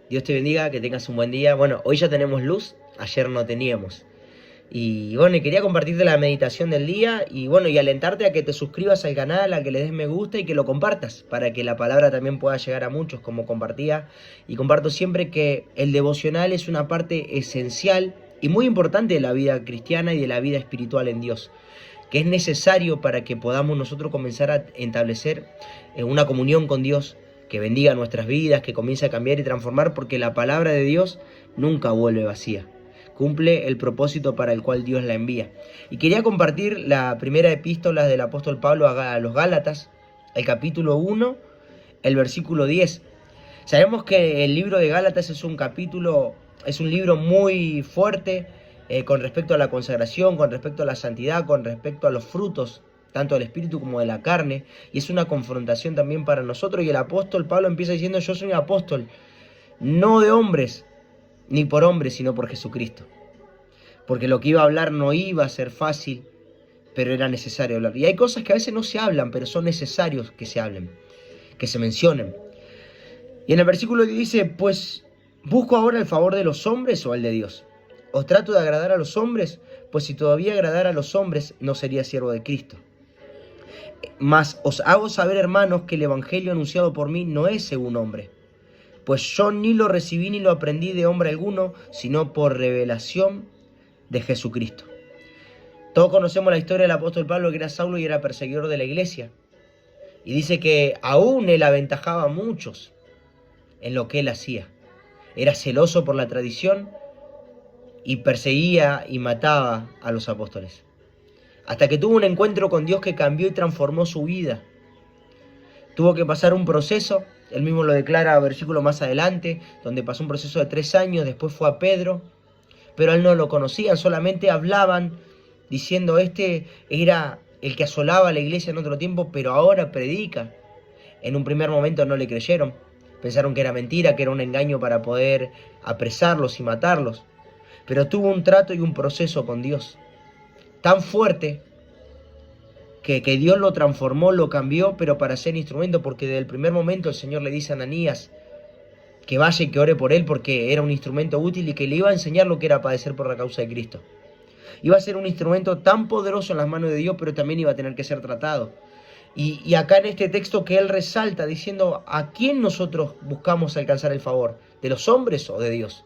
Dios te bendiga, que tengas un buen día. Bueno, hoy ya tenemos luz, ayer no teníamos. Y bueno, y quería compartirte la meditación del día y bueno, y alentarte a que te suscribas al canal, a que le des me gusta y que lo compartas, para que la palabra también pueda llegar a muchos, como compartía. Y comparto siempre que el devocional es una parte esencial y muy importante de la vida cristiana y de la vida espiritual en Dios, que es necesario para que podamos nosotros comenzar a establecer una comunión con Dios, que bendiga nuestras vidas, que comience a cambiar y transformar, porque la palabra de Dios nunca vuelve vacía. Cumple el propósito para el cual Dios la envía. Y quería compartir la primera epístola del apóstol Pablo a los Gálatas, el capítulo 1, el versículo 10. Sabemos que el libro de Gálatas es un libro muy fuerte con respecto a la consagración, con respecto a la santidad, con respecto a los frutos, tanto del espíritu como de la carne, y es una confrontación también para nosotros. Y el apóstol Pablo empieza diciendo: yo soy un apóstol, no de hombres, ni por hombres, sino por Jesucristo. Porque lo que iba a hablar no iba a ser fácil, pero era necesario hablar. Y hay cosas que a veces no se hablan, pero son necesarios que se hablen, que se mencionen. Y en el versículo dice: pues, ¿busco ahora el favor de los hombres o el de Dios? ¿Os trato de agradar a los hombres? Pues si todavía agradara a los hombres, no sería siervo de Cristo. Mas os hago saber, hermanos, que el evangelio anunciado por mí no es según hombre. Pues yo ni lo recibí ni lo aprendí de hombre alguno, sino por revelación de Jesucristo. Todos conocemos la historia del apóstol Pablo, que era Saulo y era perseguidor de la iglesia. Y dice que aún él aventajaba a muchos en lo que él hacía. Era celoso por la tradición y perseguía y mataba a los apóstoles. Hasta que tuvo un encuentro con Dios que cambió y transformó su vida. Tuvo que pasar un proceso, él mismo lo declara versículo más adelante, donde pasó un proceso de 3 años, después fue a Pedro, pero él no lo conocían, solamente hablaban diciendo: este era el que asolaba la iglesia en otro tiempo, pero ahora predica. En un primer momento no le creyeron, pensaron que era mentira, que era un engaño para poder apresarlos y matarlos, pero tuvo un trato y un proceso con Dios tan fuerte que Dios lo transformó, lo cambió, pero para ser instrumento, porque desde el primer momento el Señor le dice a Ananías que vaya y que ore por él, porque era un instrumento útil y que le iba a enseñar lo que era padecer por la causa de Cristo. Iba a ser un instrumento tan poderoso en las manos de Dios, pero también iba a tener que ser tratado. Y acá en este texto que él resalta diciendo: ¿a quién nosotros buscamos alcanzar el favor? ¿De los hombres o de Dios?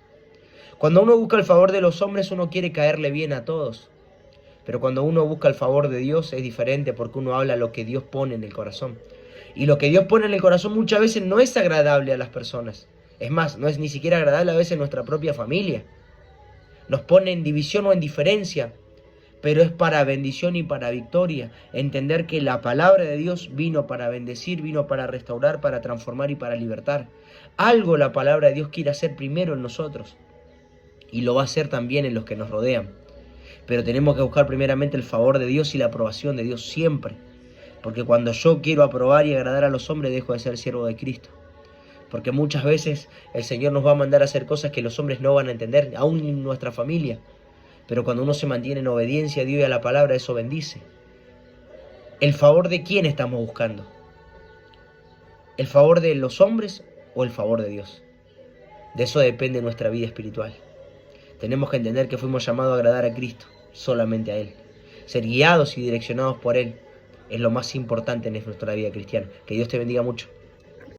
Cuando uno busca el favor de los hombres, uno quiere caerle bien a todos. Pero cuando uno busca el favor de Dios es diferente, porque uno habla lo que Dios pone en el corazón. Y lo que Dios pone en el corazón muchas veces no es agradable a las personas. Es más, no es ni siquiera agradable a veces nuestra propia familia. Nos pone en división o en diferencia, pero es para bendición y para victoria. Entender que la palabra de Dios vino para bendecir, vino para restaurar, para transformar y para libertar. Algo la palabra de Dios quiere hacer primero en nosotros, y lo va a hacer también en los que nos rodean. Pero tenemos que buscar primeramente el favor de Dios y la aprobación de Dios siempre. Porque cuando yo quiero aprobar y agradar a los hombres, dejo de ser siervo de Cristo. Porque muchas veces el Señor nos va a mandar a hacer cosas que los hombres no van a entender, aún en nuestra familia. Pero cuando uno se mantiene en obediencia a Dios y a la palabra, eso bendice. ¿El favor de quién estamos buscando? ¿El favor de los hombres o el favor de Dios? De eso depende nuestra vida espiritual. Tenemos que entender que fuimos llamados a agradar a Cristo, solamente a Él. Ser guiados y direccionados por Él es lo más importante en nuestra vida cristiana. Que Dios te bendiga mucho.